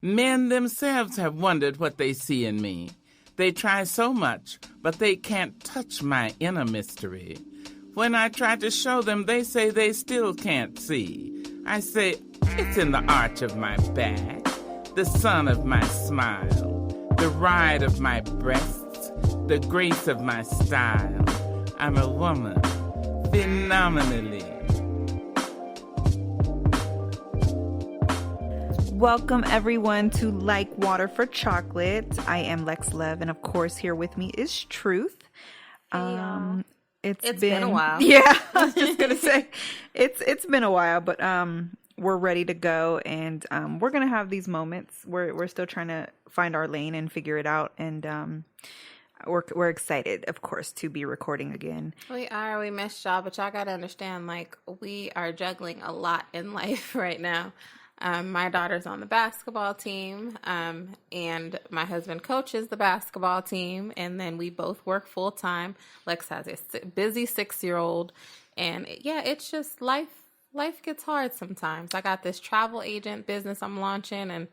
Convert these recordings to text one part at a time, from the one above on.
Men themselves have wondered what they see in me. They try so much, but they can't touch my inner mystery. When I try to show them, they say they still can't see. I say, it's in the arch of my back, the sun of my smile, the ride of my breasts, the grace of my style. I'm a woman, phenomenally. Welcome, everyone, to Like Water for Chocolate. I am Lex Love, and of course, here with me is Truth. Hey, it's been a while. Yeah, I was just gonna say it's been a while, but we're ready to go, and we're gonna have these moments. We're still trying to find our lane and figure it out, and we're excited, of course, to be recording again. We are. We missed y'all, but y'all gotta understand, like, we are juggling a lot in life right now. My daughter's on the basketball team, and my husband coaches the basketball team, and then we both work full time. Lex has a busy 6-year-old, and yeah, it's just life. Life gets hard sometimes. I got this travel agent business I'm launching, and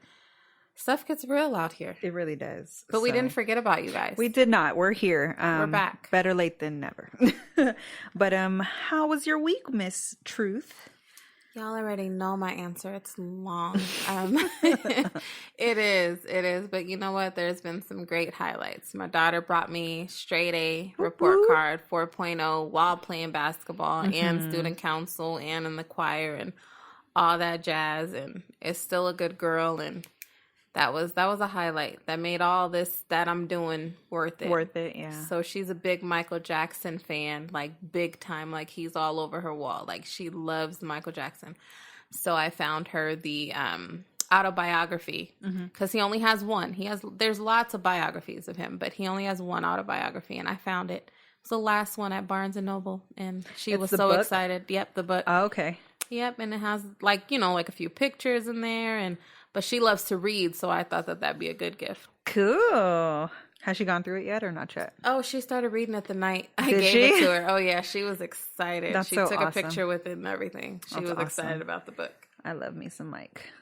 stuff gets real out here. It really does. But we didn't forget about you guys. We did not. We're here. We're back. Better late than never. But how was your week, Miss Truth? Y'all already know my answer. It's long. It is. But you know what? There's been some great highlights. My daughter brought me straight A report card 4.0 while playing basketball and student council and in the choir and all that jazz. And is still a good girl. And that was a highlight that made all this that I'm doing worth it. Worth it, yeah. So she's a big Michael Jackson fan, like big time, like he's all over her wall. Like she loves Michael Jackson. So I found her the autobiography because he only has one. There's lots of biographies of him, but he only has one autobiography, and I found it. It's the last one at Barnes and Noble, and she was so excited. Yep, the book. Oh, okay. Yep, and it has like a few pictures in there, but she loves to read, so I thought that'd be a good gift. Cool. Has she gone through it yet or not yet? Oh, she started reading it the night I Did gave she? it to her. Oh, yeah, she was excited. That's she so took awesome. a picture with it and everything. She That's was awesome. excited about the book. I love me some Mike.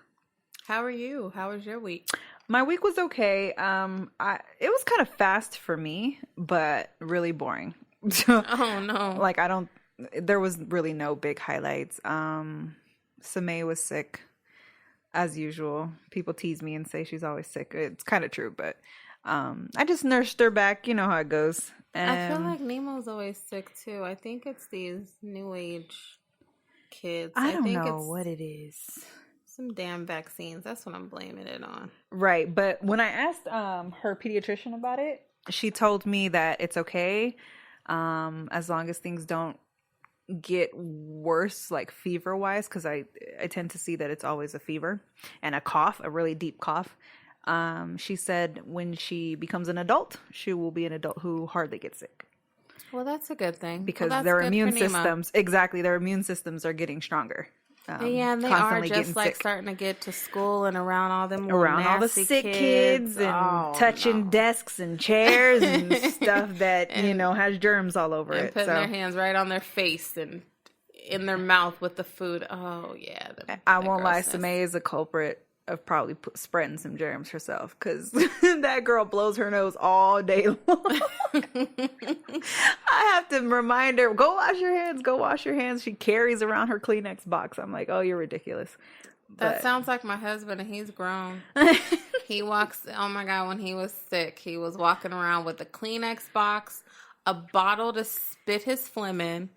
How are you? How was your week? My week was okay. It was kind of fast for me, but really boring. Oh, no. There was really no big highlights. Samay was sick. As usual, people tease me and say she's always sick. It's kind of true, but I just nursed her back. You know how it goes. I feel like Nemo's always sick, too. I think it's these new age kids. I don't think know it's what it is. some damn vaccines. That's what I'm blaming it on. Right, but when I asked her pediatrician about it, she told me that it's okay as long as things don't get worse, like fever wise, because I tend to see that it's always a fever and a cough, a really deep cough. She said when she becomes an adult, she will be an adult who hardly gets sick. Well, that's a good thing. Because their immune systems, their immune systems are getting stronger. Yeah, and they are just like starting to get to school and around all them all the sick kids and touching desks and chairs and stuff that has germs all over and it. Putting their hands right on their face and in their mouth with the food. Oh yeah, I won't lie, Samay is a culprit of probably spreading some germs herself because that girl blows her nose all day long. I have to remind her, go wash your hands. She carries around her Kleenex box. I'm like, oh, you're ridiculous. That sounds like my husband, and he's grown. He walks, oh my God, when he was sick, he was walking around with a Kleenex box, a bottle to spit his phlegm in,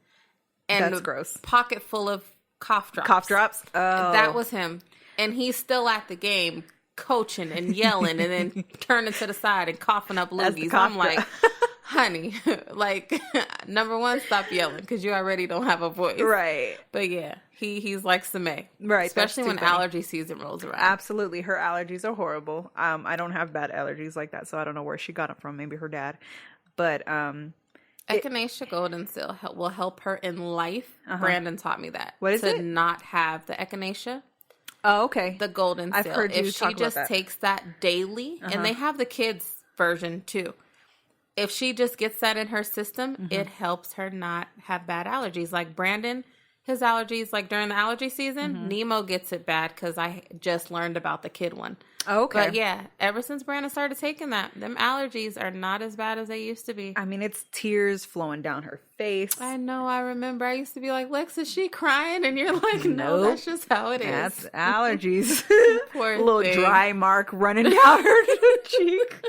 and that's gross. Pocket full of cough drops. Cough drops? Oh. That was him. And he's still at the game, coaching and yelling, and then turning to the side and coughing up loogies. I'm like, honey, like, number one, stop yelling because you already don't have a voice. Right. But yeah, he's like Samay. Right. Especially when allergy season rolls around. Absolutely. Her allergies are horrible. I don't have bad allergies like that, so I don't know where she got it from. Maybe her dad. But Echinacea golden seal will help her in life. Brandon taught me that. What is it? To not have the echinacea. Oh, okay. The golden seal. I've heard you if talk she about just that. takes that daily, and they have the kids version too. If she just gets that in her system, it helps her not have bad allergies. Like Brandon, his allergies, like during the allergy season. Nemo gets it bad because I just learned about the kid one. Oh, okay. But yeah, ever since Brandon started taking that, them allergies are not as bad as they used to be. I mean, it's tears flowing down her face. I know. I remember I used to be like, Lex, is she crying? And you're like, no, Nope. that's just how it is. That's allergies. Poor Little thing. dry mark running down her cheek.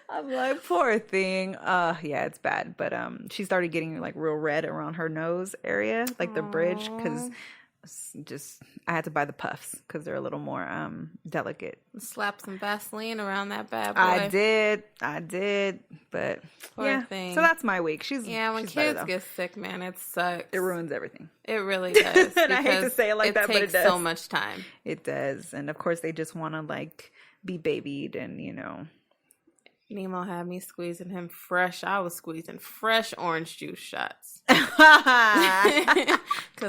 I'm like, poor thing. Yeah, it's bad. But she started getting like real red around her nose area, like the bridge, because just I had to buy the puffs because they're a little more delicate. Slap some Vaseline around that bad boy. I did, but Poor thing. So that's my week. When When better, kids though. get sick, man, it sucks. It ruins everything. It really does. And I hate to because say it like that, but it takes does. so much time. It does, and of course they just want to like be babied, and Nemo had me squeezing him fresh. I was squeezing fresh orange juice shots. Because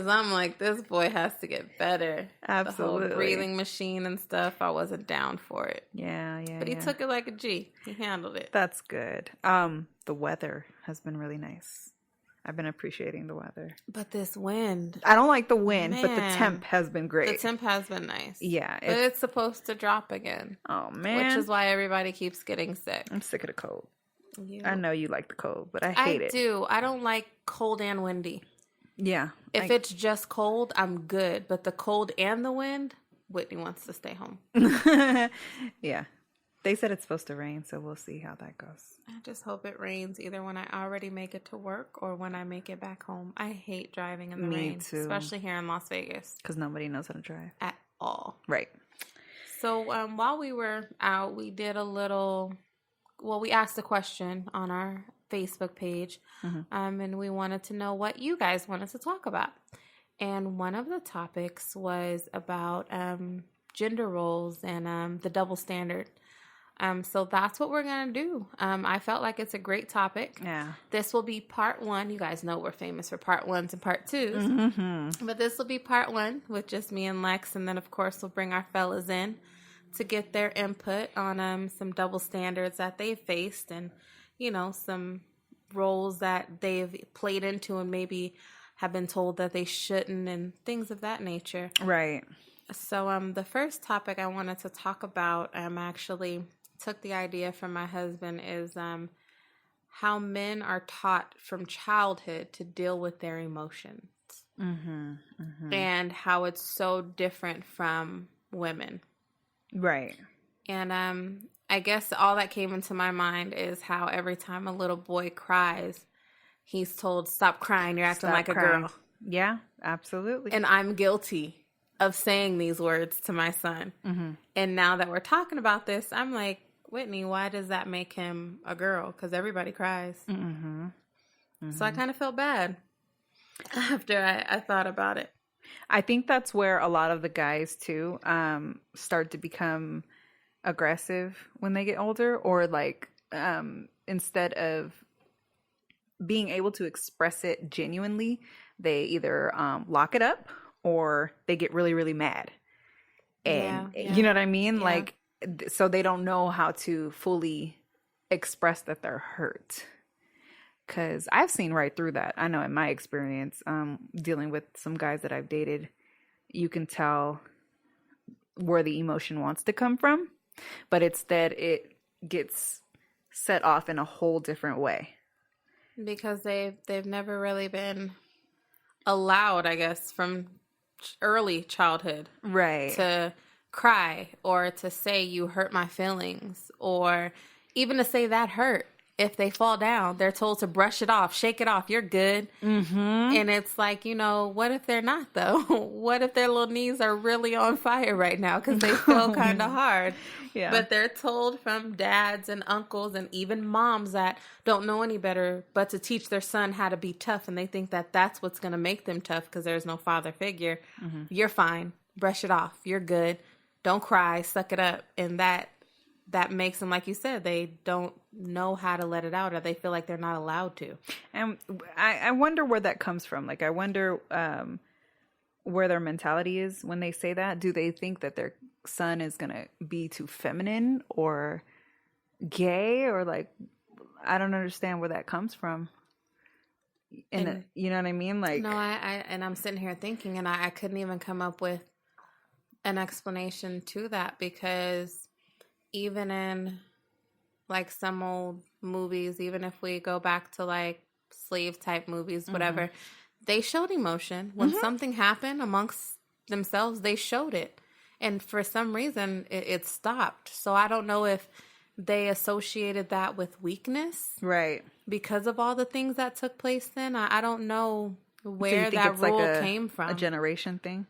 I'm like, this boy has to get better. Absolutely. The whole breathing machine and stuff, I wasn't down for it. Yeah. But he took it like a G. He handled it. That's good. The weather has been really nice. I've been appreciating the weather. But this wind. I don't like the wind, but the Man. temp has been great. The temp has been nice. Yeah. But it's supposed to drop again. Oh, man. Which is why everybody keeps getting sick. I'm sick of the cold. You- I know you like the cold, but I hate it. I do. I don't like cold and windy. Yeah. If it's just cold, I'm good. But the cold and the wind, Whitney wants to stay home. Yeah. They said it's supposed to rain, so we'll see how that goes. I just hope it rains either when I already make it to work or when I make it back home. I hate driving in the Me rain, too. especially here in Las Vegas Because nobody knows how to drive. at all. Right. So while we were out, we did we asked a question on our Facebook page, and we wanted to know what you guys wanted to talk about. And one of the topics was about gender roles and the double standard. So that's what we're going to do. I felt like it's a great topic. Yeah. This will be part 1. You guys know we're famous for part 1s and part 2s. Mm-hmm. But this will be part 1 with just me and Lex. And then, of course, we'll bring our fellas in to get their input on some double standards that they've faced and, some roles that they've played into and maybe have been told that they shouldn't and things of that nature. Right. So the first topic I wanted to talk about, actually took the idea from my husband, is how men are taught from childhood to deal with their emotions. And how it's so different from women. Right. And I guess all that came into my mind is how every time a little boy cries, he's told, stop crying, you're acting like a girl. Yeah, absolutely. And I'm guilty of saying these words to my son. And now that we're talking about this, I'm like, Whitney, why does that make him a girl? Because everybody cries. So I kind of felt bad after I thought about it. I think that's where a lot of the guys too start to become aggressive when they get older, or like instead of being able to express it genuinely, they either lock it up or they get really, really mad. And you know what I mean? Yeah. Like, so they don't know how to fully express that they're hurt. Because I've seen right through that. I know in my experience, dealing with some guys that I've dated, you can tell where the emotion wants to come from, but instead it gets set off in a whole different way. Because they've never really been allowed, I guess, from early childhood, Right. to cry or to say you hurt my feelings, or even to say that hurt. If they fall down, they're told to brush it off, shake it off, you're good. And it's like, what if they're not, though? What if their little knees are really on fire right now because they fell kind of hard? Yeah. But they're told from dads and uncles and even moms that don't know any better but to teach their son how to be tough. And they think that that's what's going to make them tough because there's no father figure. You're fine. Brush it off. You're good. Don't cry. Suck it up. And that makes them, like you said, they don't know how to let it out, or they feel like they're not allowed to. And I wonder where that comes from. Like, I wonder where their mentality is when they say that. Do they think that their son is going to be too feminine or gay, or like, I don't understand where that comes from. you know what I mean? Like, no, and I'm sitting here thinking, and I couldn't even come up with an explanation to that, because even in like some old movies, even if we go back to like slave type movies, whatever, they showed emotion. When something happened amongst themselves, they showed it. And for some reason, it stopped. So I don't know if they associated that with weakness. Right. Because of all the things that took place then. I don't know where so you think that it's rule like came from. A generation thing?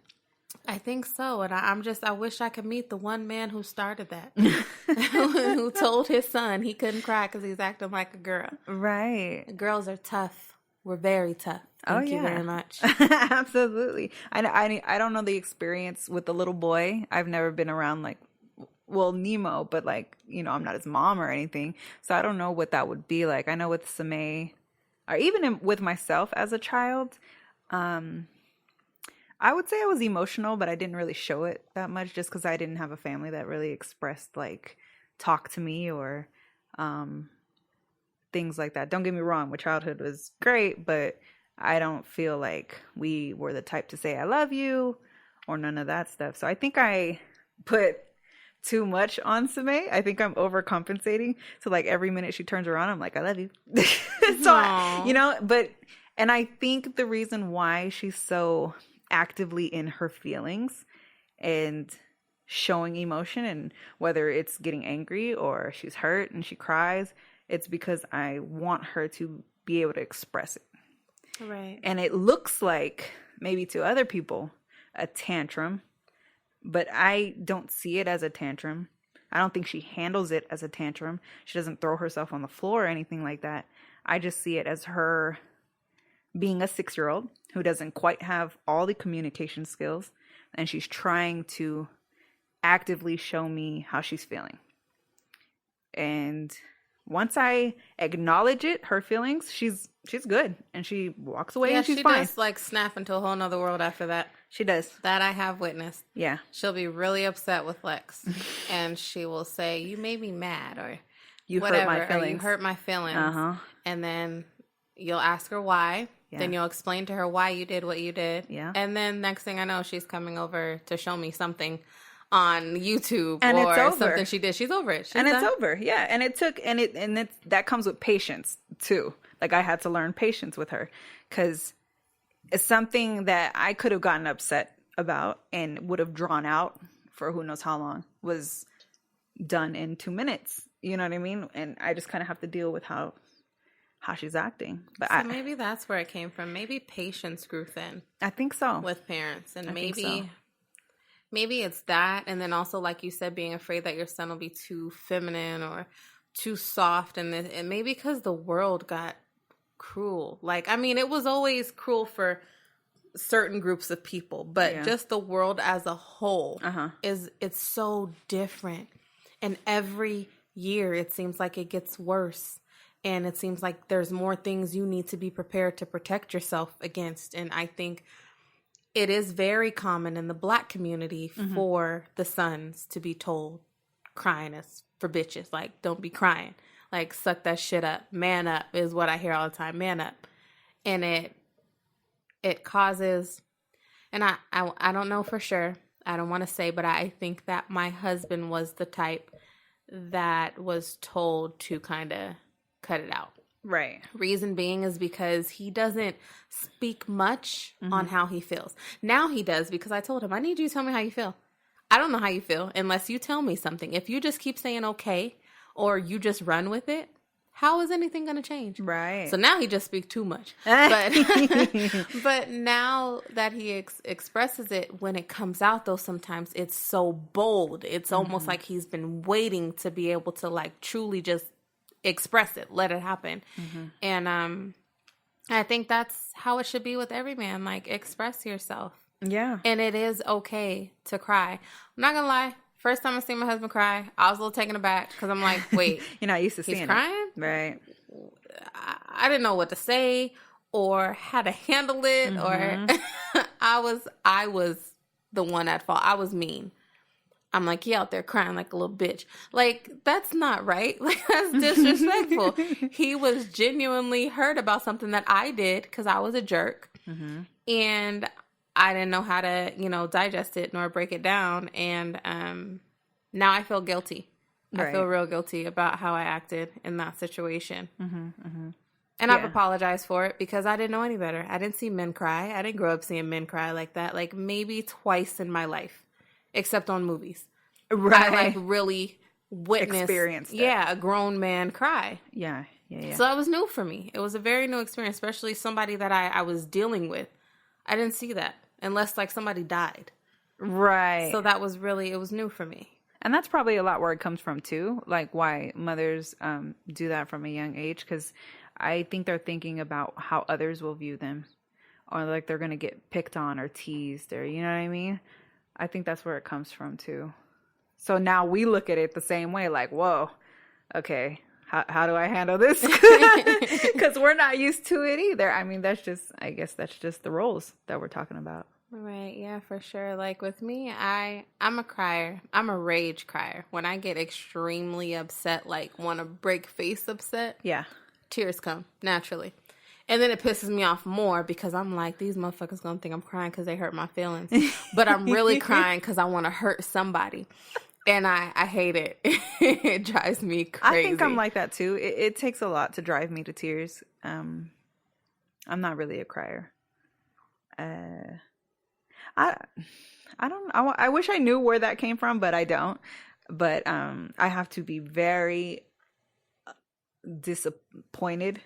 I think so. And I wish I could meet the one man who started that. Who told his son he couldn't cry because he's acting like a girl. Right. Girls are tough. We're very tough. Thank you very much. Absolutely. I don't know the experience with the little boy. I've never been around like, well, Nemo, but like, you know, I'm not his mom or anything. So I don't know what that would be like. I know with Samay, or even with myself as a child, I would say I was emotional, but I didn't really show it that much just because I didn't have a family that really expressed like talk to me or things like that. Don't get me wrong, my childhood was great, but I don't feel like we were the type to say I love you or none of that stuff. So I think I put too much on Samay. I think I'm overcompensating. So like every minute she turns around, I'm like, I love you. So you know, and I think the reason why she's so actively in her feelings and showing emotion, and whether it's getting angry or she's hurt and she cries, it's because I want her to be able to express it. Right. And it looks like maybe to other people a tantrum, but I don't see it as a tantrum. I don't think she handles it as a tantrum. She doesn't throw herself on the floor or anything like that. I just see it as her being a 6-year-old who doesn't quite have all the communication skills, and she's trying to actively show me how she's feeling. And once I acknowledge it, her feelings, she's good, and she walks away and she's fine. She does like snap into a whole nother world after that. She does. That I have witnessed. Yeah. She'll be really upset with Lex, and she will say, "You made me mad," or "You whatever, hurt my feelings." Or, "You hurt my feelings." And then you'll ask her why. Yeah. Then you'll explain to her why you did what you did. Yeah. And then next thing I know, she's coming over to show me something on YouTube and or it's over. something she did. She's over it. She's and done. It's over. Yeah. And that comes with patience too. Like I had to learn patience with her, because it's something that I could have gotten upset about and would have drawn out for who knows how long, was done in 2 minutes. You know what I mean? And I just kind of have to deal with how she's acting. But so maybe that's where it came from. Maybe patience grew thin. I think so. With parents. And so. Maybe it's that. And then also, like you said, being afraid that your son will be too feminine or too soft. And maybe because the world got cruel. Like, I mean, it was always cruel for certain groups of people. But just the world as a whole it's so different. And every year it seems like it gets worse. And it seems like there's more things you need to be prepared to protect yourself against. And I think it is very common in the Black community for the sons to be told crying is for bitches. Like, don't be crying. Like, suck that shit up. Man up is what I hear all the time. Man up. And it causes, and I don't know for sure. I don't want to say, but I think that my husband was the type that was told to kind of cut it out. Right. Reason being is because he doesn't speak much on how he feels. Now he does, because I told him, I need you to tell me how you feel. I don't know how you feel unless you tell me something. If you just keep saying okay, or you just run with it, how is anything going to change? Right. So now he just speaks too much. But now that he expresses it, when it comes out, though, sometimes it's so bold. It's almost like he's been waiting to be able to like truly just express it, let it happen. And I think that's how it should be with every man. Like, express yourself. Yeah. And it is okay to cry. I'm not gonna lie, first time I seen my husband cry, I was a little taken aback, because I'm like, wait, you're not used to seeing he's crying? It. Right. I didn't know what to say or how to handle it, or I was the one at fault. I was mean. I'm like, he out there crying like a little bitch. Like, that's not right. Like, that's disrespectful. He was genuinely hurt about something that I did because I was a jerk. Mm-hmm. And I didn't know how to, digest it nor break it down. And now I feel guilty. Right. I feel real guilty about how I acted in that situation. Mm-hmm, mm-hmm. And I've apologized for it because I didn't know any better. I didn't see men cry. I didn't grow up seeing men cry like that. Like, maybe twice in my life, except on movies. Right. I, really witnessed a grown man cry. Yeah. So that was new for me. It was a very new experience, especially somebody that I was dealing with. I didn't see that unless, somebody died. Right. So that was it was new for me. And that's probably a lot where it comes from, too. Like, why mothers do that from a young age. Because I think they're thinking about how others will view them. Or, they're going to get picked on or teased. Or, you know what I mean? I think that's where it comes from, too. So now we look at it the same way. Like, whoa, okay, how do I handle this? Because we're not used to it either. I mean, I guess that's just the roles that we're talking about. Right, yeah, for sure. Like, with me, I'm a crier. I'm a rage crier. When I get extremely upset, want to break face upset, tears come naturally. And then it pisses me off more because I'm like, these motherfuckers gonna think I'm crying because they hurt my feelings. But I'm really crying because I want to hurt somebody. And I hate it. It drives me crazy. I think I'm like that, too. It takes a lot to drive me to tears. I'm not really a crier. I wish I knew where that came from, but I don't. But I have to be very disappointed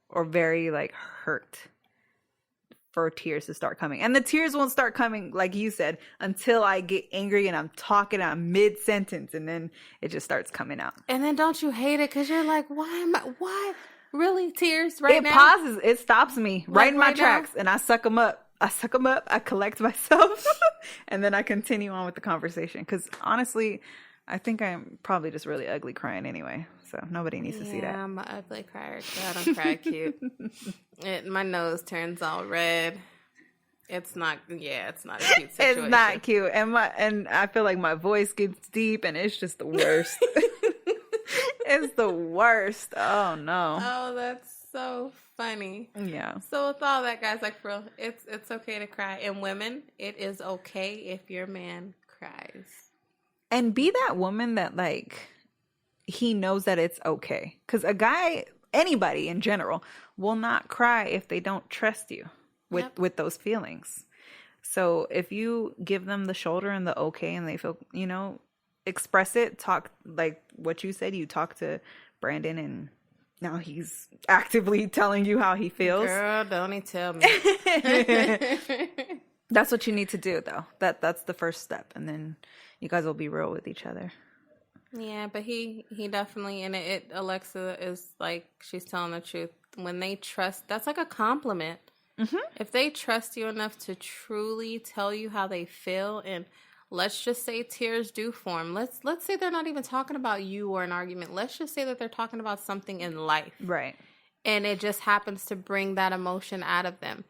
or very hurt for tears to start coming. And the tears won't start coming, like you said, until I get angry and I'm talking, I'm mid-sentence, and then it just starts coming out. And then don't you hate it? Because you're like, why? Really? Tears now? It pauses. It stops me right in my tracks, and I suck them up. I collect myself, and then I continue on with the conversation. Because honestly, I think I'm probably just really ugly crying anyway. So nobody needs to see that. Yeah, I'm an ugly crier. I don't cry cute. My nose turns all red. It's not a cute situation. It's not cute. And I feel like my voice gets deep, and it's just the worst. It's the worst. Oh, no. Oh, that's so funny. Yeah. So with all that, guys, for real, it's okay to cry. And women, it is okay if your man cries. And be that woman that, he knows that it's okay. Because a guy, anybody in general, will not cry if they don't trust you with those feelings. So if you give them the shoulder and the okay and they feel, express it, talk like what you said, you talk to Brandon and now he's actively telling you how he feels. Girl, don't he tell me. That's what you need to do, though. That's the first step. And then you guys will be real with each other. Yeah, but he definitely, and Alexa is she's telling the truth. When they trust, that's like a compliment. Mm-hmm. If they trust you enough to truly tell you how they feel, and let's just say tears do form. Let's say they're not even talking about you or an argument. Let's just say that they're talking about something in life. Right. And it just happens to bring that emotion out of them.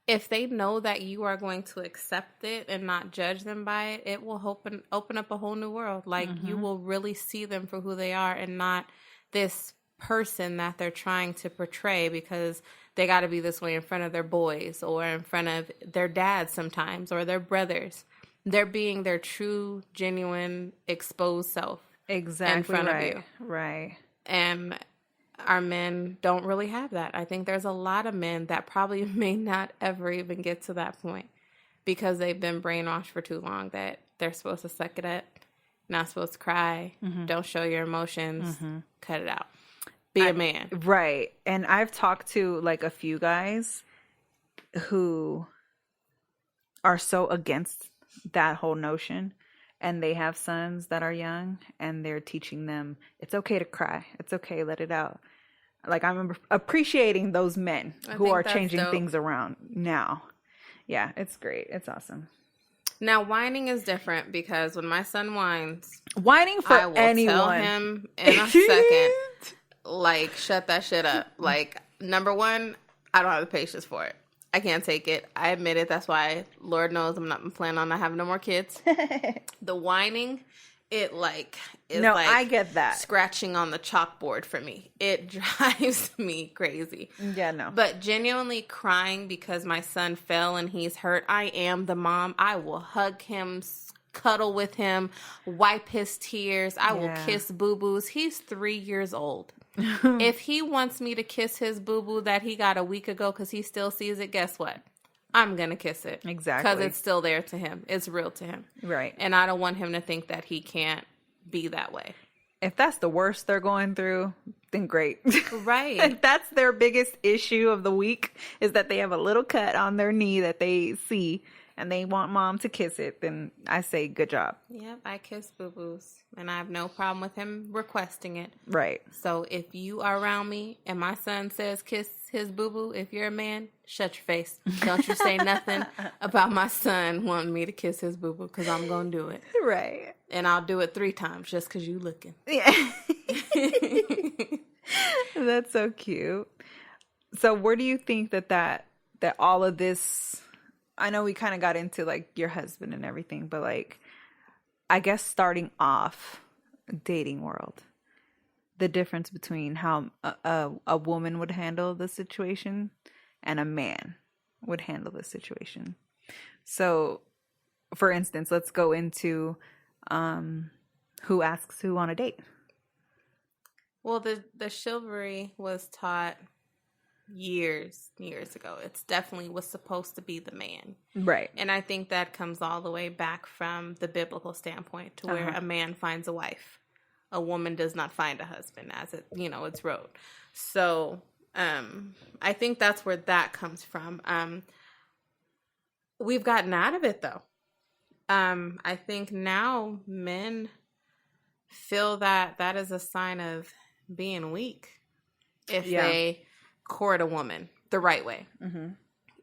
If they know that you are going to accept it and not judge them by it, it will open up a whole new world. You will really see them for who they are and not this person that they're trying to portray because they got to be this way in front of their boys or in front of their dads sometimes or their brothers. They're being their true, genuine, exposed self. Exactly. In front of you. Right. And our men don't really have that. I think there's a lot of men that probably may not ever even get to that point because they've been brainwashed for too long that they're supposed to suck it up, not supposed to cry, don't show your emotions, cut it out. Be a man. Right. And I've talked to a few guys who are so against that whole notion, and they have sons that are young and they're teaching them it's okay to cry, it's okay, let it out. I'm appreciating those men who are changing things around now. Yeah, it's great. It's awesome. Now, whining is different because when my son whines, whining for I will anyone. Tell him in a second, shut that shit up. Number one, I don't have the patience for it. I can't take it. I admit it. That's why, Lord knows, I'm planning on not having no more kids. The whining, it like is no, like I get that. scratching on the chalkboard for me. It drives me crazy. Yeah, no. But genuinely crying because my son fell and he's hurt. I am the mom. I will hug him, cuddle with him, wipe his tears. I will kiss boo-boos. He's 3 years old. If he wants me to kiss his boo-boo that he got a week ago because he still sees it, guess what? I'm going to kiss it. Exactly. Because it's still there to him. It's real to him. Right. And I don't want him to think that he can't be that way. If that's the worst they're going through, then great. Right. If that's their biggest issue of the week, is that they have a little cut on their knee that they see and they want mom to kiss it, then I say good job. Yep, I kiss boo-boos. And I have no problem with him requesting it. Right. So if you are around me and my son says kiss his boo-boo, if you're a man, shut your face. Don't you say nothing about my son wanting me to kiss his boo-boo, because I'm going to do it. Right. And I'll do it 3 times just because you looking. Yeah. That's so cute. So where do you think that all of this, I know we kind of got into like your husband and everything, but like, I guess starting off dating world, the difference between how a woman would handle the situation and a man would handle the situation. So for instance, let's go into who asks who on a date. Well, the chivalry was taught years ago. It's definitely was supposed to be the man. Right. And I think that comes all the way back from the biblical standpoint to where a man finds a wife. A woman does not find a husband, as it, it's wrote. So, I think that's where that comes from. We've gotten out of it though. I think now men feel that that is a sign of being weak if they court a woman the right way. Mm-hmm.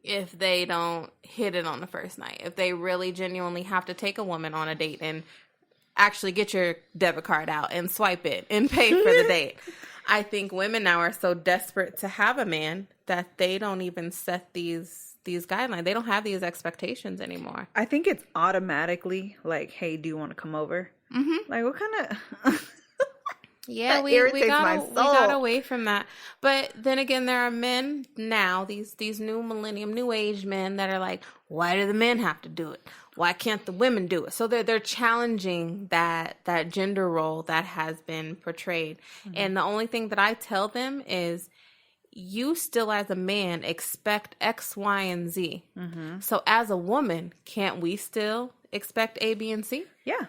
If they don't hit it on the first night, if they really genuinely have to take a woman on a date and actually get your debit card out and swipe it and pay for the date. I think women now are so desperate to have a man that they don't even set these guidelines. They don't have these expectations anymore. I think it's automatically like, hey, do you want to come over? Mm-hmm. Like, what kind of... Yeah, we got away from that. But then again, there are men now, these new millennium, new age men that are like, why do the men have to do it? Why can't the women do it? So they're challenging that gender role that has been portrayed. Mm-hmm. And the only thing that I tell them is, you still as a man expect X, Y, and Z. Mm-hmm. So as a woman, can't we still expect A, B, and C? Yeah.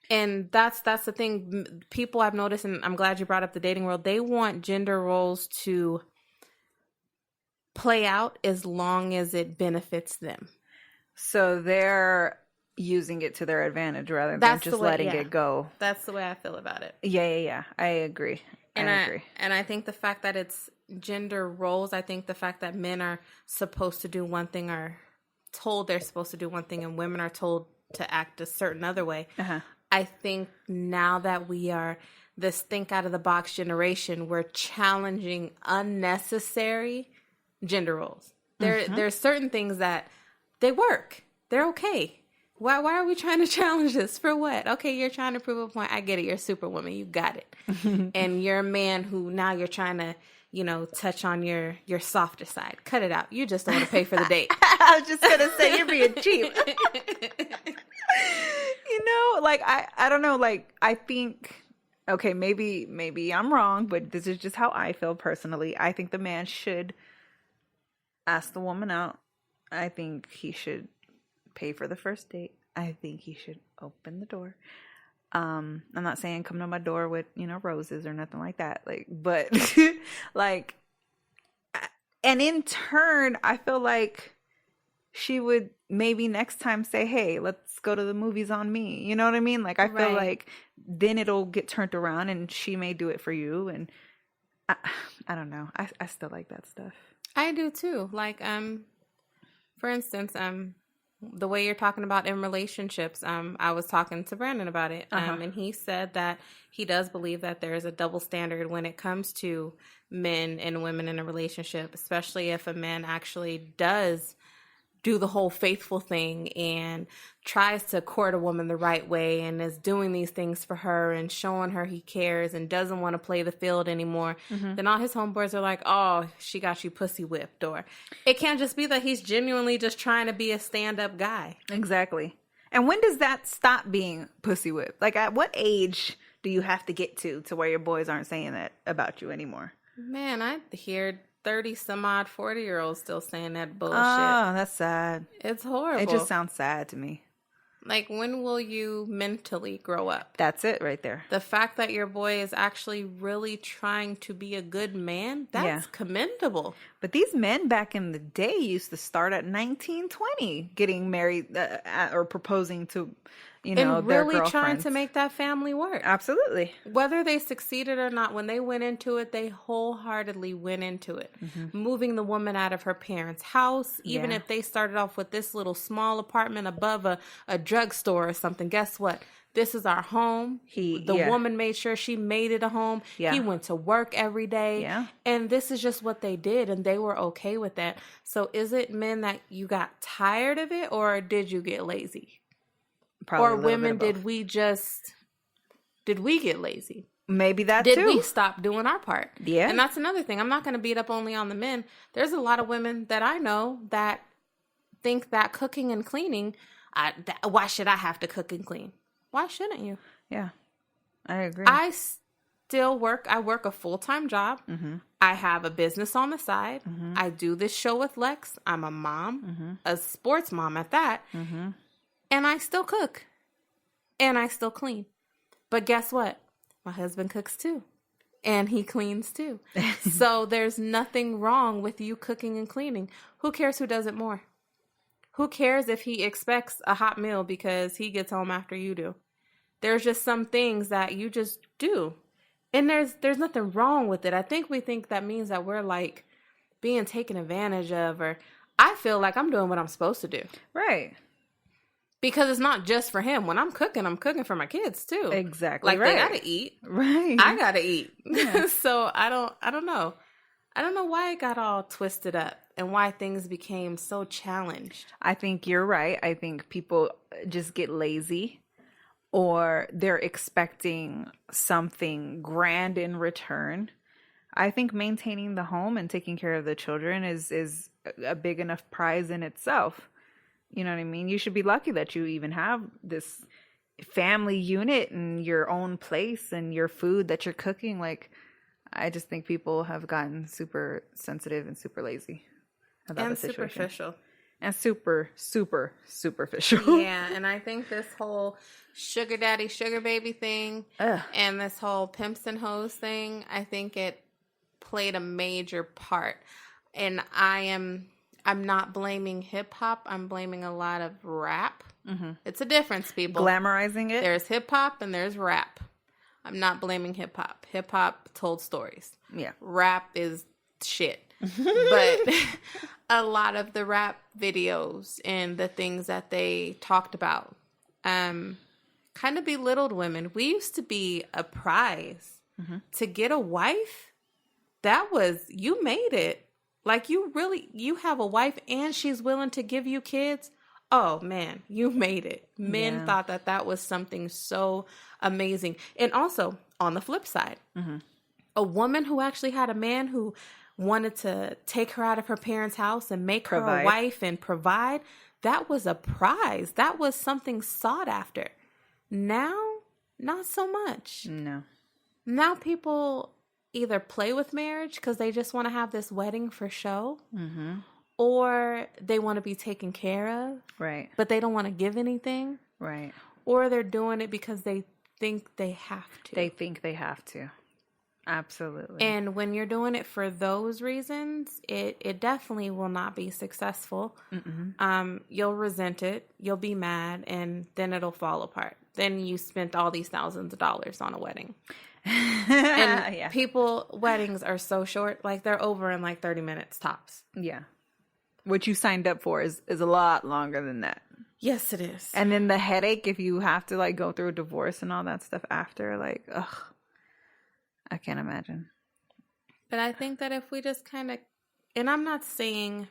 And that's the thing. People I've noticed, and I'm glad you brought up the dating world, they want gender roles to play out as long as it benefits them. So they're using it to their advantage rather than just letting it go. That's the way I feel about it. Yeah. I agree. And I think the fact that it's gender roles, I think the fact that men are supposed to do one thing, or told they're supposed to do one thing, and women are told to act a certain other way. Uh-huh. I think now that we are this think out of the box generation, we're challenging unnecessary gender roles. There's certain things that they work. They're okay. Why are we trying to challenge this? For what? Okay, you're trying to prove a point. I get it. You're a superwoman. You got it. And you're a man who now you're trying to, touch on your softer side. Cut it out. You just don't want to pay for the date. I was just going to say, you're being cheap. I don't know, I think, okay, maybe I'm wrong, but this is just how I feel personally. I think the man should ask the woman out. I think he should pay for the first date. I think he should open the door. I'm not saying come to my door with, roses or nothing like that. But and in turn, I feel like she would maybe next time say, hey, let's go to the movies on me. You know what I mean? I feel like then it'll get turned around and she may do it for you. And I don't know. I still like that stuff. I do too. For instance, The way you're talking about in relationships, I was talking to Brandon about it, and he said that he does believe that there is a double standard when it comes to men and women in a relationship, especially if a man actually does do the whole faithful thing and tries to court a woman the right way and is doing these things for her and showing her he cares and doesn't want to play the field anymore, then all his homeboys are like, oh, she got you pussy whipped. Or it can't just be that he's genuinely just trying to be a stand-up guy. Exactly. And when does that stop being pussy whipped? Like, at what age do you have to get to where your boys aren't saying that about you anymore? Man, I hear 30 some odd 40-year-olds still saying that bullshit. Oh, that's sad. It's horrible. It just sounds sad to me. Like, when will you mentally grow up? That's it right there. The fact that your boy is actually really trying to be a good man, that's commendable. But these men back in the day used to start at 19, 20, getting married or proposing to, and their really trying girlfriends. to make that family work. Absolutely. Whether they succeeded or not, when they went into it, they wholeheartedly went into it. Moving the woman out of her parents' house, even if they started off with this little small apartment above a drugstore or something, guess what? This is our home. The woman made sure she made it a home. Yeah. He went to work every day. Yeah. And this is just what they did, and they were okay with that. So is it men that you got tired of it, or did you get lazy? Probably Or women, did we get lazy? Maybe that Did too. we stop doing our part? Yeah. And that's another thing. I'm not going to beat up only on the men. There's a lot of women that I know that think that cooking and cleaning, why should I have to cook and clean? Why shouldn't you? Yeah, I agree. I still work. I work a full-time job. I have a business on the side. I do this show with Lex. I'm a mom, a sports mom at that. And I still cook. And I still clean. But guess what? My husband cooks too. And he cleans too. So there's nothing wrong with you cooking and cleaning. Who cares who does it more? Who cares if he expects a hot meal because he gets home after you do? There's just some things that you just do. And there's nothing wrong with it. I think we think that means that we're like being taken advantage of, or I feel like I'm doing what I'm supposed to do. Right. Because it's not just for him. When I'm cooking for my kids too. Exactly. Like right. they gotta eat. Right. I gotta eat. Yeah. So I don't know. I don't know why it got all twisted up and why things became so challenged. I think you're right. I think people just get lazy, or they're expecting something grand in return. I think maintaining the home and taking care of the children is a big enough prize in itself. You know what I mean? You should be lucky that you even have this family unit and your own place and your food that you're cooking. Like, I just think people have gotten super sensitive and super lazy about the situation. Superficial. And super, super superficial. Yeah, and I think this whole sugar daddy, sugar baby thing and this whole pimps and hoes thing, I think it played a major part. And I'm not blaming hip hop. I'm blaming a lot of rap. It's a difference, people. Glamorizing it. There's hip hop and there's rap. I'm not blaming hip hop. Hip hop told stories. Yeah. Rap is shit. But a lot of the rap videos and the things that they talked about kind of belittled women. We used to be a prize. To get a wife, that was, you made it. Like, you have a wife and she's willing to give you kids. Oh, man, you made it. Men thought that was something so amazing. And also, on the flip side, a woman who actually had a man who wanted to take her out of her parents' house and make her a wife and provide, that was a prize. That was something sought after. Now, not so much. No. Now people either play with marriage because they just want to have this wedding for show, or they want to be taken care of, Right. but they don't want to give anything, Right. or they're doing it because they think they have to. They think they have to. Absolutely. And when you're doing it for those reasons, it definitely will not be successful. You'll resent it, you'll be mad, and then it'll fall apart. Then you spent all these thousands of dollars on a wedding. And weddings are so short, like they're over in like 30 minutes tops. Yeah. what you signed up for is a lot longer than that. Yes, it is. And then the headache if you have to like go through a divorce and all that stuff after, like, ugh, I can't imagine. But I think that if we just kind of, and I'm not saying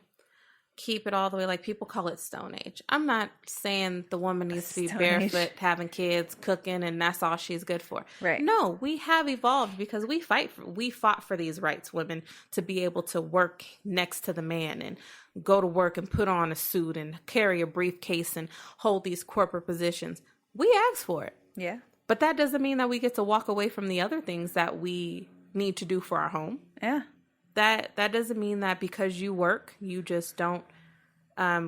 keep it all the way, like people call it Stone Age. I'm not saying the woman needs to be barefoot, having kids, cooking, and that's all she's good for. Right. No, we have evolved because we fought for these rights, women, to be able to work next to the man and go to work and put on a suit and carry a briefcase and hold these corporate positions. We asked for it. Yeah. But that doesn't mean that we get to walk away from the other things that we need to do for our home. Yeah. That doesn't mean that because you work, you just don't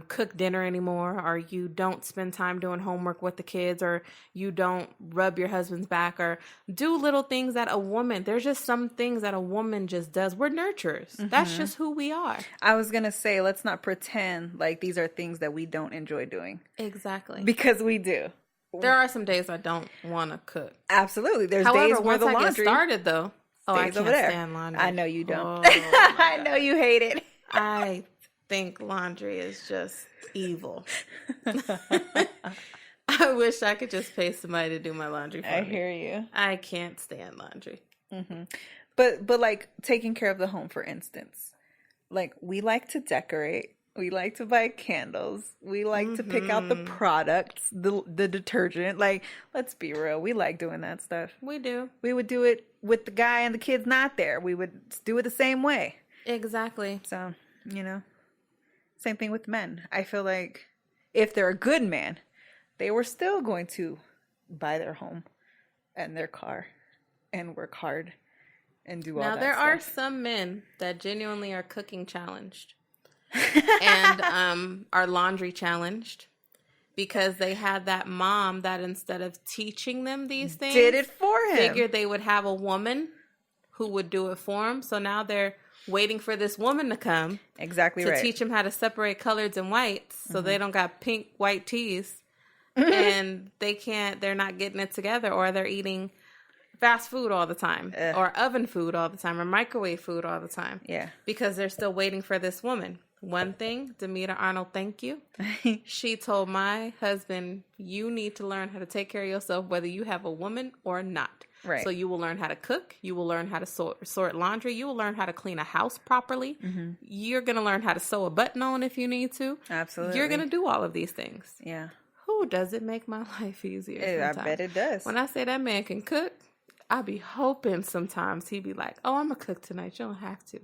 cook dinner anymore, or you don't spend time doing homework with the kids, or you don't rub your husband's back, or do little things that a woman, there's just some things that a woman just does. We're nurturers. Mm-hmm. That's just who we are. I was going to say, let's not pretend like these are things that we don't enjoy doing. Exactly. Because we do. There are some days I don't want to cook. Absolutely. There's However, days where once the I laundry get started, though, I can't stand laundry. I know you don't. Oh, I know you hate it. I think laundry is just evil. I wish I could just pay somebody to do my laundry for me. I hear you. I can't stand laundry. Mm-hmm. But like taking care of the home, for instance, like we like to decorate. We like to buy candles. We like to pick out the products, the detergent. Like, let's be real. We like doing that stuff. We do. We would do it with the guy and the kids not there. We would do it the same way. Exactly. So, same thing with men. I feel like if they're a good man, they were still going to buy their home and their car and work hard and do all that stuff. Now, there are some men that genuinely are cooking challenged. And are laundry challenged because they had that mom that instead of teaching them these things, did it for him. Figured they would have a woman who would do it for him. So now they're waiting for this woman to come to teach them how to separate coloreds and whites, so they don't got pink white tees, and they're not getting it together, or they're eating fast food all the time, or oven food all the time, or microwave food all the time. Yeah, because they're still waiting for this woman. One thing, Demeter Arnold, thank you. She told my husband, you need to learn how to take care of yourself, whether you have a woman or not. Right. So you will learn how to cook. You will learn how to sort laundry. You will learn how to clean a house properly. Mm-hmm. You're going to learn how to sew a button on if you need to. Absolutely. You're going to do all of these things. Yeah. Who does it make my life easier sometimes? I bet it does. When I say that man can cook, I be hoping sometimes he be like, oh, I'm going to cook tonight. You don't have to.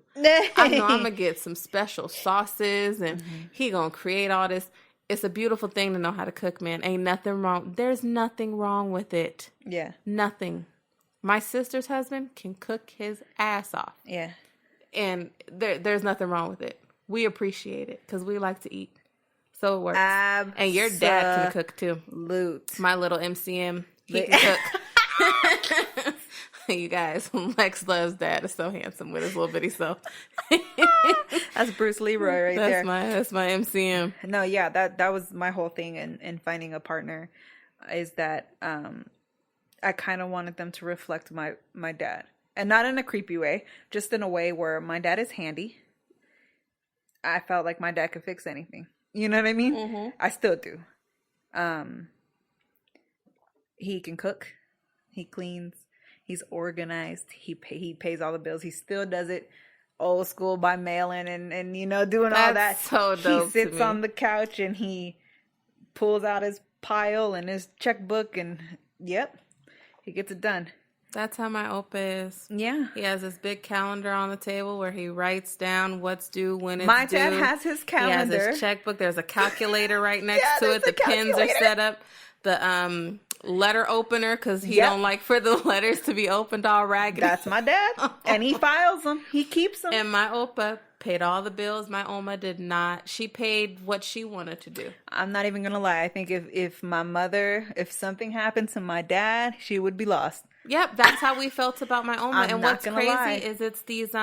I know I'm going to get some special sauces and he going to create all this. It's a beautiful thing to know how to cook, man. Ain't nothing wrong. There's nothing wrong with it. Yeah. Nothing. My sister's husband can cook his ass off. Yeah. And there's nothing wrong with it. We appreciate it because we like to eat. So it works. And your dad can cook too. My little MCM, he can cook. You guys, Lex Love's dad is so handsome with his little bitty self. That's Bruce Leroy there. That's my MCM. No, yeah, that was my whole thing in finding a partner, is that I kind of wanted them to reflect my dad. And not in a creepy way, just in a way where my dad is handy. I felt like my dad could fix anything. You know what I mean? Mm-hmm. I still do. He can cook. He cleans. He's organized. He pays all the bills. He still does it old school by mailing and doing all that. So dope. He sits on the couch and he pulls out his pile and his checkbook and he gets it done. That's how my Opa is. Yeah. He has this big calendar on the table where he writes down what's due, when it's due. My dad has his calendar. He has his checkbook. There's a calculator right next to it. The pins are set up. The letter opener, because he don't like for the letters to be opened all raggedy. That's my dad. And he files them. He keeps them. And my Opa paid all the bills. My Oma did not. She paid what she wanted to do. I'm not even going to lie. I think if something happened to my dad, she would be lost. Yep, that's how we felt about my Oma. And what's crazy is it's these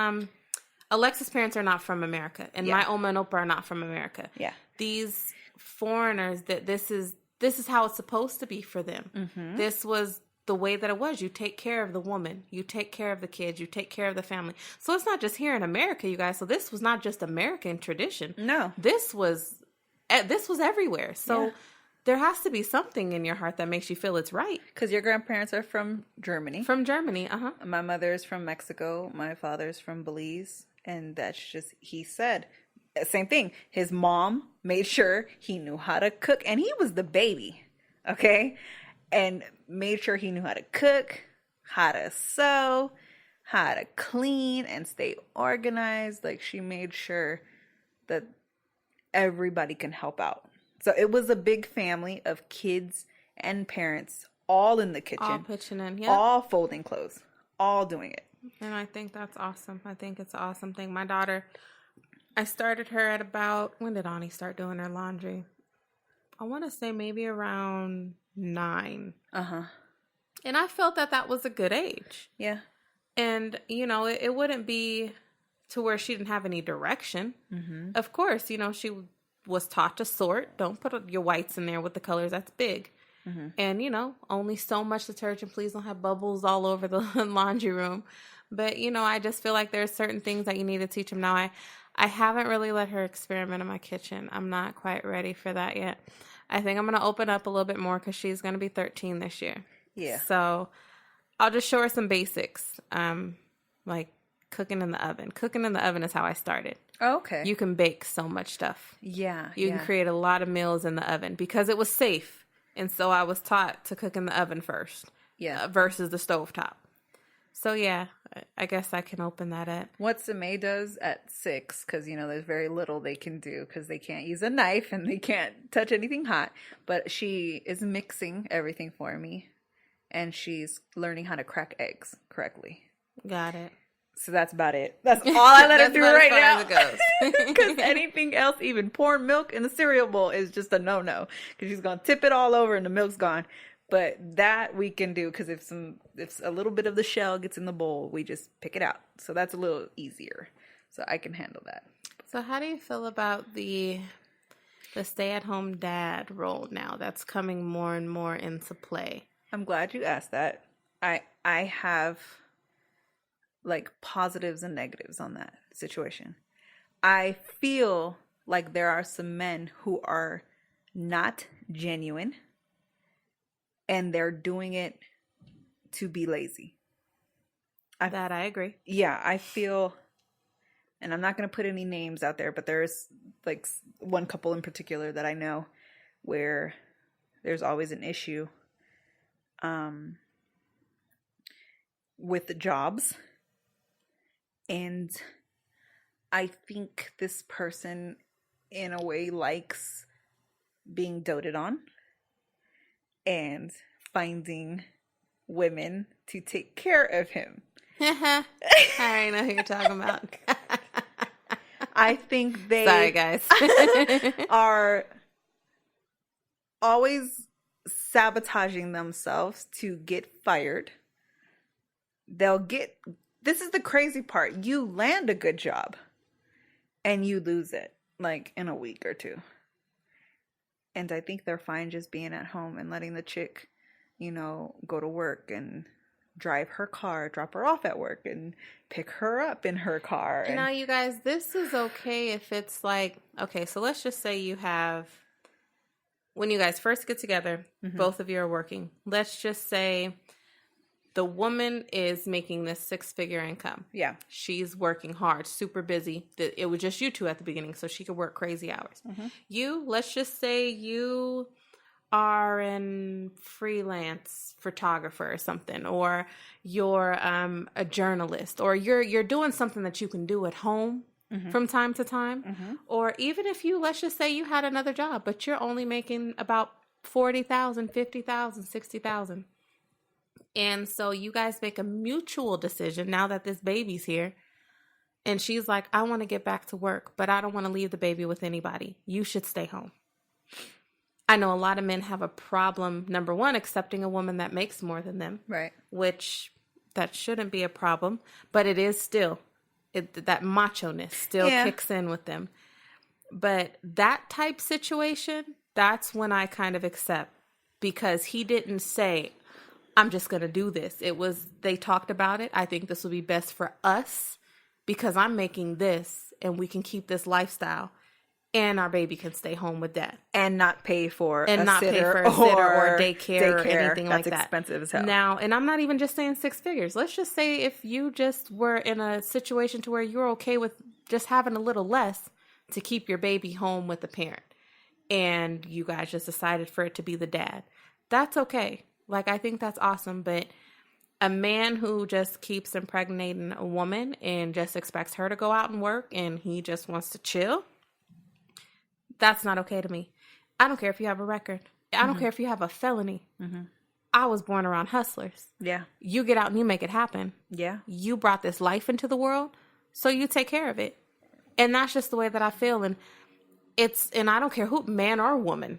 Alexa's parents are not from America, and my Oma and Opa are not from America. Yeah. These foreigners, that this is how it's supposed to be for them. Mm-hmm. This was the way that it was. You take care of the woman, you take care of the kids, you take care of the family. So it's not just here in America, you guys. So this was not just American tradition. No. This was everywhere. So there has to be something in your heart that makes you feel it's right. Because your grandparents are from Germany. From Germany, My mother's from Mexico. My father's from Belize. And that's just, he said, same thing. His mom made sure he knew how to cook. And he was the baby, okay? And made sure he knew how to cook, how to sew, how to clean, and stay organized. Like, she made sure that everybody can help out. So it was a big family of kids and parents all in the kitchen. All pitching in, yeah. All folding clothes. All doing it. And I think that's awesome. I think it's an awesome thing. My daughter, I started her at about, when did Ani start doing her laundry? I want to say maybe around 9. And I felt that was a good age. Yeah. And, you know, it wouldn't be to where she didn't have any direction. Of course, you know, she was taught to sort. Don't put your whites in there with the colors. That's big. And, you know, only so much detergent. Please don't have bubbles all over the laundry room. But, you know, I just feel like there's certain things that you need to teach them. Now, I haven't really let her experiment in my kitchen. I'm not quite ready for that yet. I think I'm going to open up a little bit more because she's going to be 13 this year. Yeah. So I'll just show her some basics, like cooking in the oven. Cooking in the oven is how I started. Oh, okay. You can bake so much stuff. Yeah. You can create a lot of meals in the oven because it was safe. And so I was taught to cook in the oven first. Yeah. Versus the stovetop. So, yeah, I guess I can open that at. What Samay does at 6, because, you know, there's very little they can do because they can't use a knife and they can't touch anything hot. But she is mixing everything for me. And she's learning how to crack eggs correctly. Got it. So that's about it. That's all I let her do right now. Because Because anything else, even pouring milk in the cereal bowl, is just a no-no. Because she's going to tip it all over and the milk's gone. But that we can do because if a little bit of the shell gets in the bowl, we just pick it out. So that's a little easier. So I can handle that. So how do you feel about the stay-at-home dad role now that's coming more and more into play? I'm glad you asked that. I have like positives and negatives on that situation. I feel like there are some men who are not genuine and they're doing it to be lazy. That I agree. Yeah, I feel, and I'm not going to put any names out there, but there's like one couple in particular that I know where there's always an issue with the jobs. And I think this person, in a way, likes being doted on and finding women to take care of him. I already know who you're talking about. I think they Sorry, guys. are always sabotaging themselves to get fired. This is the crazy part. You land a good job and you lose it like in a week or 2. And I think they're fine just being at home and letting the chick, you know, go to work and drive her car, drop her off at work and pick her up in her car. Now, you guys, this is okay if it's like, okay, so let's just say you have, when you guys first get together, both of you are working. Let's just say the woman is making this 6-figure income. Yeah. She's working hard, super busy. It was just you two at the beginning, so she could work crazy hours. Let's just say you are an freelance photographer or something, or you're a journalist, or you're doing something that you can do at home from time to time. Or even if let's just say you had another job, but you're only making about $40,000, $50,000, $60,000. And so you guys make a mutual decision now that this baby's here. And she's like, I want to get back to work, but I don't want to leave the baby with anybody. You should stay home. I know a lot of men have a problem, number one, accepting a woman that makes more than them. Right. Which that shouldn't be a problem, but it is still. That macho-ness still kicks in with them. But that type situation, that's when I kind of accept. Because he didn't say, I'm just going to do this. They talked about it. I think this will be best for us because I'm making this and we can keep this lifestyle and our baby can stay home with dad. And not pay for a sitter or daycare or anything like that. That's expensive as hell. Now, and I'm not even just saying 6 figures. Let's just say if you just were in a situation to where you're okay with just having a little less to keep your baby home with the parent and you guys just decided for it to be the dad. That's okay. Like, I think that's awesome. But a man who just keeps impregnating a woman and just expects her to go out and work and he just wants to chill, that's not okay to me. I don't care if you have a record. I don't care if you have a felony. I was born around hustlers. Yeah. You get out and you make it happen. Yeah. You brought this life into the world, so you take care of it. And that's just the way that I feel. And I don't care who, man or woman.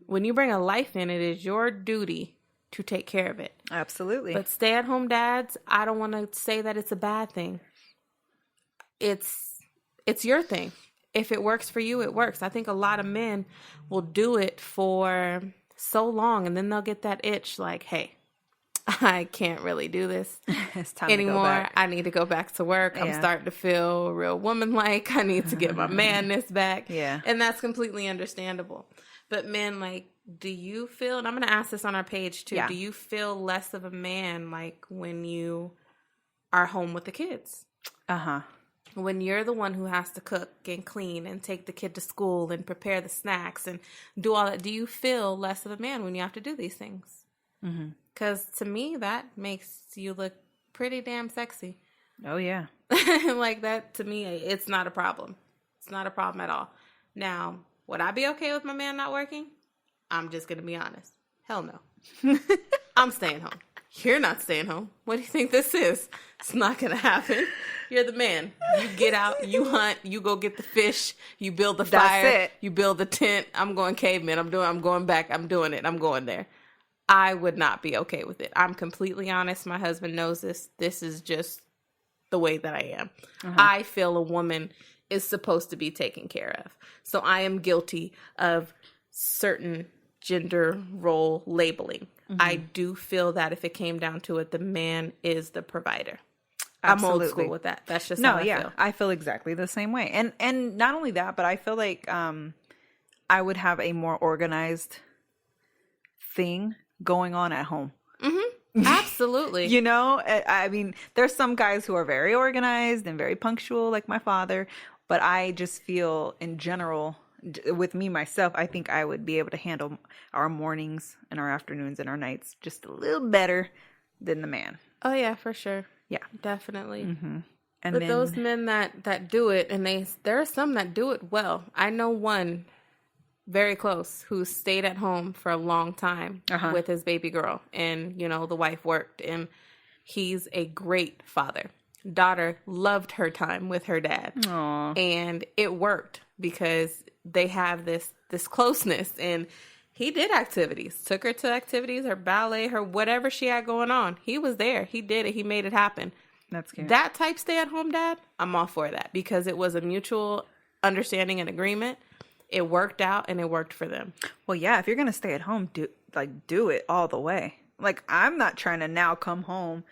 When you bring a life in, it is your duty to take care of it. Absolutely. But stay-at-home dads, I don't want to say that it's a bad thing. It's your thing. If it works for you, it works. I think a lot of men will do it for so long and then they'll get that itch like, hey, I can't really do this it's time anymore. To go back. I need to go back to work. Yeah. I'm starting to feel real woman-like. I need to get my manness back. Yeah. And that's completely understandable. But men, like, do you feel, and I'm going to ask this on our page too, do you feel less of a man like when you are home with the kids? Uh-huh. When you're the one who has to cook and clean and take the kid to school and prepare the snacks and do all that, do you feel less of a man when you have to do these things? Because to me, that makes you look pretty damn sexy. Oh, yeah. Like that, to me, it's not a problem. It's not a problem at all. Now, would I be okay with my man not working? I'm just going to be honest. Hell no. I'm staying home. You're not staying home. What do you think this is? It's not going to happen. You're the man. You get out, you hunt, you go get the fish, you build the fire, you build the tent. I'm going caveman. I'm going back. I'm doing it. I'm going there. I would not be okay with it. I'm completely honest. My husband knows this. This is just the way that I am. I feel a woman is supposed to be taken care of. So I am guilty of certain gender role labeling. I do feel that if it came down to it, the man is the provider. Absolutely. I'm old school with that. That's just how I feel. I feel exactly the same way. And not only that, but I feel like I would have a more organized thing going on at home. Absolutely. You know, I mean, there's some guys who are very organized and very punctual, like my father. But I just feel in general, with me, myself, I think I would be able to handle our mornings and our afternoons and our nights just a little better than the man. Oh, yeah, for sure. Yeah, definitely. And but those men that do it, and there are some that do it well. I know one very close who stayed at home for a long time with his baby girl, and you know the wife worked, and he's a great father. Daughter loved her time with her dad. Aww. And it worked because they have this closeness, and he did activities, took her to activities, her ballet, her whatever she had going on. He was there. He did it. He made it happen. That's good. That type stay-at-home dad, I'm all for that because it was a mutual understanding and agreement. It worked out and it worked for them. Well, yeah, if you're going to stay at home, do it all the way. Like, I'm not trying to now come home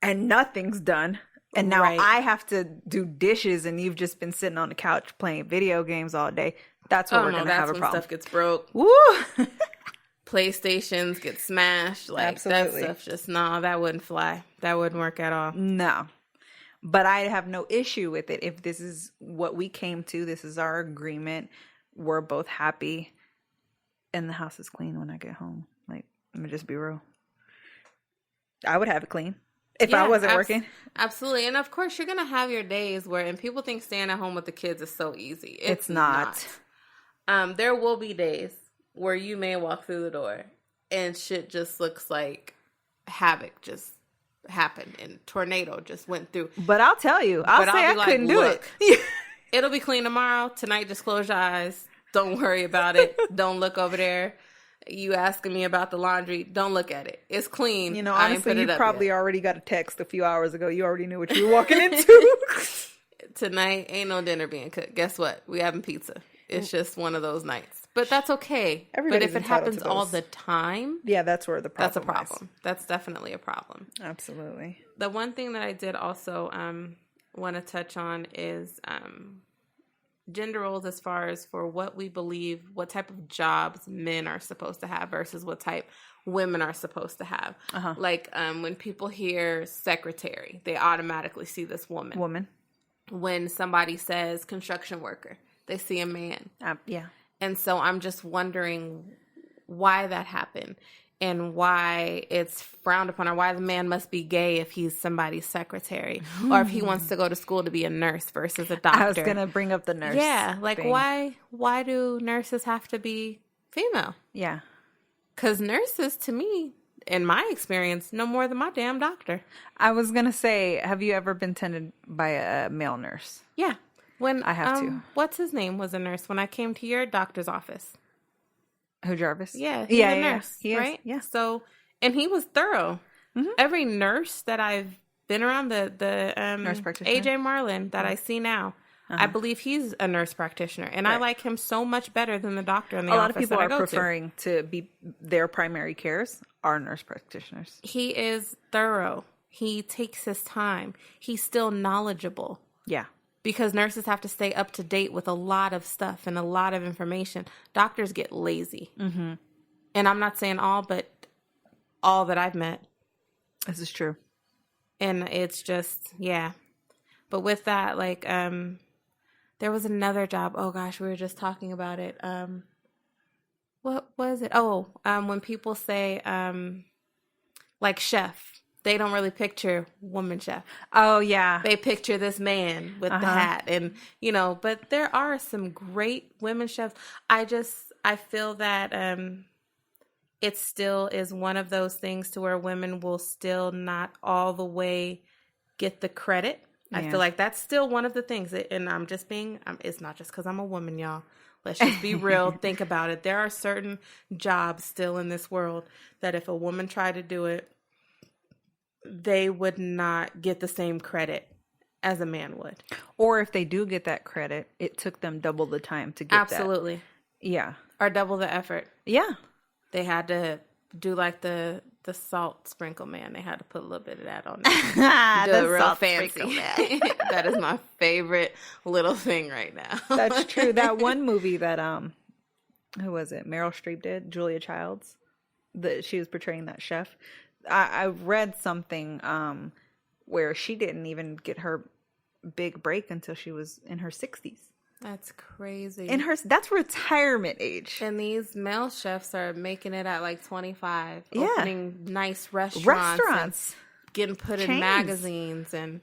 and nothing's done. And now I have to do dishes and you've just been sitting on the couch playing video games all day. That's where we're going to have a problem. Stuff gets broke. Woo! PlayStations get smashed. Like, absolutely. That stuff just, no, that wouldn't fly. That wouldn't work at all. No. But I have no issue with it. If this is what we came to, this is our agreement, we're both happy, and the house is clean when I get home. Like, let me just be real. I would have it clean if I wasn't working. Absolutely. And of course, you're going to have your days where, and people think staying at home with the kids is so easy. It's not. There will be days where you may walk through the door and shit just looks like havoc just happened and tornado just went through. But I'll tell you, I couldn't do it. It'll be clean tomorrow. Tonight, just close your eyes. Don't worry about it. Don't look over there. You asking me about the laundry, don't look at it. It's clean. You know, honestly, you probably already got a text a few hours ago. You already knew what you were walking into. Tonight, ain't no dinner being cooked. Guess what? We having pizza. It's just one of those nights. But that's okay. Everybody's but if it entitled happens to all those. the time, Yeah, that's where the problem that's a problem. That's definitely a problem. Absolutely. The one thing that I did also want to touch on is gender roles as far as for what we believe, what type of jobs men are supposed to have versus what type women are supposed to have. Like when people hear secretary, they automatically see this woman. When somebody says construction worker, they see a man. Yeah. And so I'm just wondering why that happened and why it's frowned upon, or why the man must be gay if he's somebody's secretary or if he wants to go to school to be a nurse versus a doctor. I was going to bring up the nurse. Yeah. Like thing. why do nurses have to be female? Yeah. Because nurses, to me, in my experience, no more than my damn doctor. I was going to say, have you ever been tended by a male nurse? Yeah. When I have to. What's his name was a nurse when I came to your doctor's office. Who, Jarvis? Yeah. He's a nurse, He right? is. Yeah. So, and he was thorough. Every nurse that I've been around, the nurse practitioner, AJ Marlin that I see now, I believe he's a nurse practitioner, and I like him so much better than the doctor in the office. A lot of people that are I go preferring to be their primary cares are nurse practitioners. He is thorough. He takes his time. He's still knowledgeable. Yeah. Because nurses have to stay up to date with a lot of stuff and a lot of information. Doctors get lazy. And I'm not saying all, but all that I've met. This is true. And it's just, yeah. But with that, like, there was another job. Oh, gosh, we were just talking about it. What was it? Oh, when people say, like, chef. They don't really picture woman chef. Oh, yeah. They picture this man with the hat and, but there are some great women chefs. I feel that it still is one of those things to where women will still not all the way get the credit. Yeah. I feel like that's still one of the things. And I'm just being, it's not just because I'm a woman, y'all. Let's just be real. Think about it. There are certain jobs still in this world that if a woman tried to do it, they would not get the same credit as a man would. Or if they do get that credit, it took them double the time to get Absolutely. That. Yeah. Or double the effort. Yeah. They had to do like the salt sprinkle man. They had to put a little bit of that on there. The real salt fancy. sprinkle man. That is my favorite little thing right now. That's true. That one movie that, who was it? Meryl Streep did? Julia Childs. She was portraying that chef. I read something where she didn't even get her big break until she was in her 60s. That's crazy. That's retirement age. And these male chefs are making it at like 25, yeah. Opening nice restaurants, getting put Chains. In magazines, and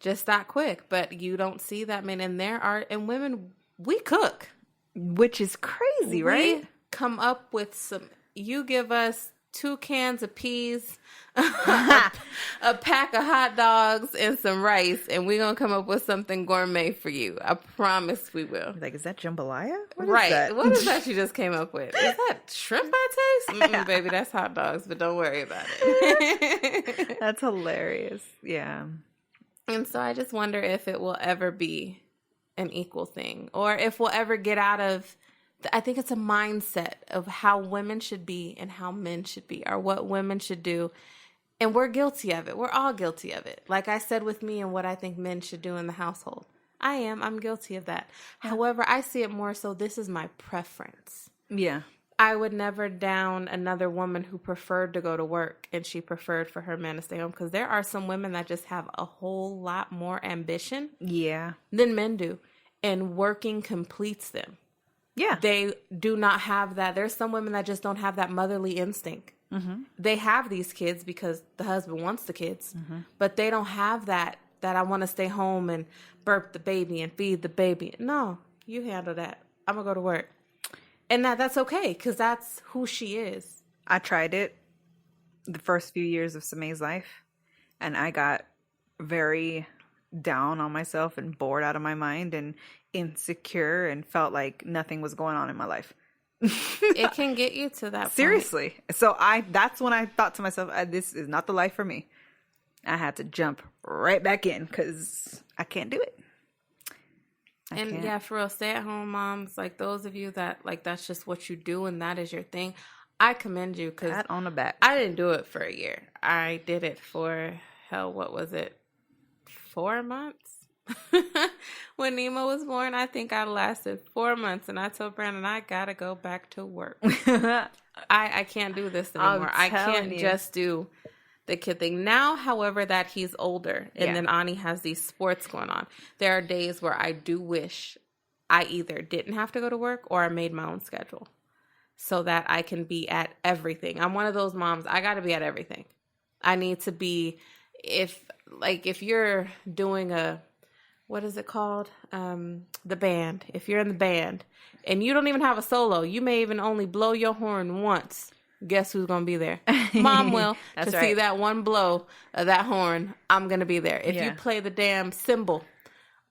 just that quick. But you don't see that many. And women, we cook, which is crazy, right? We come up with some. You give us 2 cans of peas, a pack of hot dogs, and some rice, and we're going to come up with something gourmet for you. I promise we will. Like, is that jambalaya? What is that? What is that you just came up with? Is that shrimp pâtés? Baby, that's hot dogs, but don't worry about it. That's hilarious. Yeah. And so I just wonder if it will ever be an equal thing, or if we'll ever get out of... I think it's a mindset of how women should be and how men should be, or what women should do. And we're guilty of it. We're all guilty of it. Like I said with me and what I think men should do in the household. I'm guilty of that. Yeah. However, I see it more so this is my preference. Yeah. I would never down another woman who preferred to go to work and she preferred for her man to stay home, because there are some women that just have a whole lot more ambition than men do. And working completes them. Yeah. They do not have that. There's some women that just don't have that motherly instinct. They have these kids because the husband wants the kids, but they don't have that I want to stay home and burp the baby and feed the baby. No, you handle that. I'm going to go to work. And that's okay, because that's who she is. I tried it the first few years of Samay's life, and I got very down on myself and bored out of my mind and insecure and felt like nothing was going on in my life. It can get you to that point. Seriously. So that's when I thought to myself, this is not the life for me. I had to jump right back in because I can't do it. Yeah, for real, stay-at-home moms, like those of you that, like, that's just what you do and that is your thing, I commend you, because Pat on the back. I didn't do it for a year. I did it for, what was it, 4 months? When Nemo was born, I think I lasted 4 months, and I told Brandon, I gotta go back to work. I can't do this anymore. I can't just do the kid thing. Now, however, that he's older and then Ani has these sports going on, there are days where I do wish I either didn't have to go to work or I made my own schedule so that I can be at everything. I'm one of those moms. I got to be at everything. I need to be, if you're doing what is it called? The band. If you're in the band and you don't even have a solo, you may even only blow your horn once. Guess who's going to be there? Mom will. To see that one blow of that horn, I'm going to be there. If you play the damn cymbal,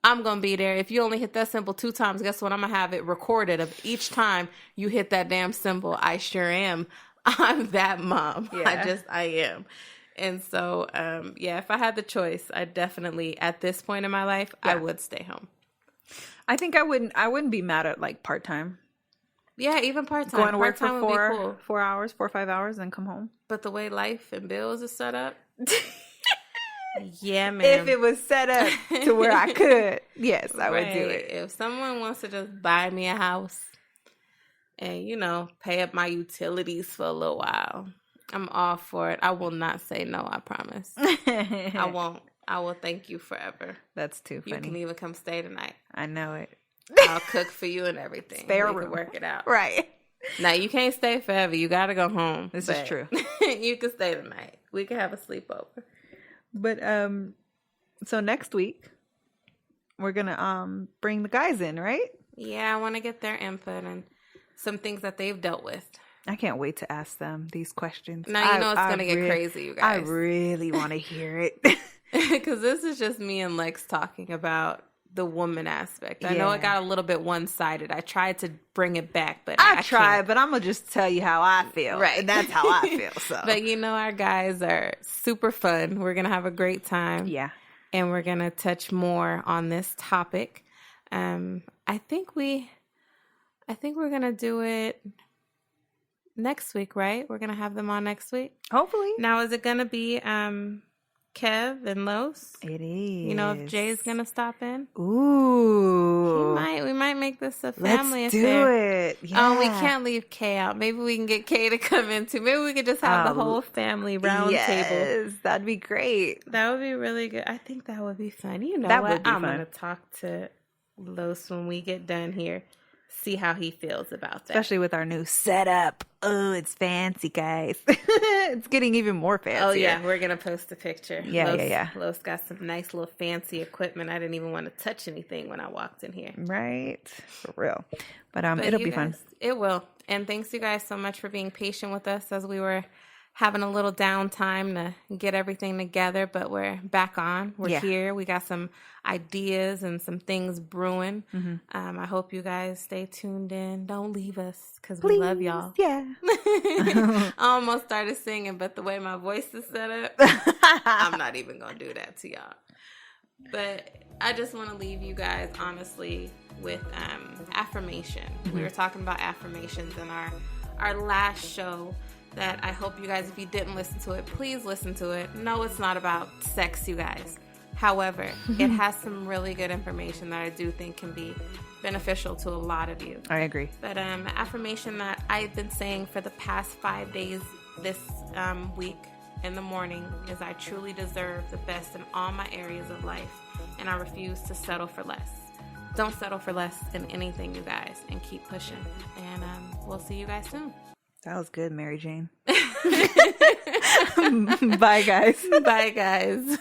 I'm going to be there. If you only hit that cymbal 2 times, guess what? I'm going to have it recorded of each time you hit that damn cymbal. I sure am. I'm that mom. Yeah. I am. And so, if I had the choice, I definitely, at this point in my life, I would stay home. I think I wouldn't be mad at like part-time. Yeah, even part-time. Going to work part-time for 4 hours, 4 or 5 hours, and come home. But the way life and bills is set up, yeah, man. If it was set up to where I could, yes, I would do it. If someone wants to just buy me a house and, pay up my utilities for a little while, I'm all for it. I will not say no, I promise. I won't. I will thank you forever. That's too funny. You can even come stay tonight. I know it. I'll cook for you and everything. Spare room. We can work it out. Right. Now, you can't stay forever. You got to go home. This is true. You can stay tonight. We can have a sleepover. But, so next week, we're going to bring the guys in, right? Yeah, I want to get their input and some things that they've dealt with. I can't wait to ask them these questions. Now, it's going to get crazy, you guys. I really want to hear it. Because this is just me and Lex talking about the woman aspect. I know it got a little bit one-sided. I tried to bring it back, but I tried, but I'm going to just tell you how I feel. Right. And that's how I feel. So, but our guys are super fun. We're going to have a great time. Yeah. And we're going to touch more on this topic. I think we're going to do it next week, right? We're going to have them on next week. Hopefully. Now, is it going to be Kev and Los? It is. If Jay's going to stop in? Ooh. We might make this a family Let's affair. do it. Yeah. Oh, we can't leave Kay out. Maybe we can get Kay to come in too. Maybe we could just have the whole family round table. Yes, that'd be great. That would be really good. I think that would be fun. That what? would be I'm fun. going to talk to Los when we get done here. See how he feels about that. Especially with our new setup. Oh, it's fancy, guys. It's getting even more fancy. Oh, yeah. We're going to post a picture. Yeah. Los got some nice little fancy equipment. I didn't even want to touch anything when I walked in here. Right. For real. But it'll be fun. It will. And thanks, you guys, so much for being patient with us as we were having a little downtime to get everything together, but we're back on. We're here. We got some ideas and some things brewing. Mm-hmm. I hope you guys stay tuned in. Don't leave us because we love y'all. Yeah. I almost started singing, but the way my voice is set up, I'm not even going to do that to y'all. But I just want to leave you guys, honestly, with affirmation. Mm-hmm. We were talking about affirmations in our last show. That I hope you guys, if you didn't listen to it, please listen to it. No, it's not about sex, you guys. However, it has some really good information that I do think can be beneficial to a lot of you. I agree. But affirmation that I've been saying for the past 5 days this week in the morning is I truly deserve the best in all my areas of life, and I refuse to settle for less. Don't settle for less in anything, you guys, and keep pushing. And we'll see you guys soon. That was good, Mary Jane. Bye, guys. Bye, guys.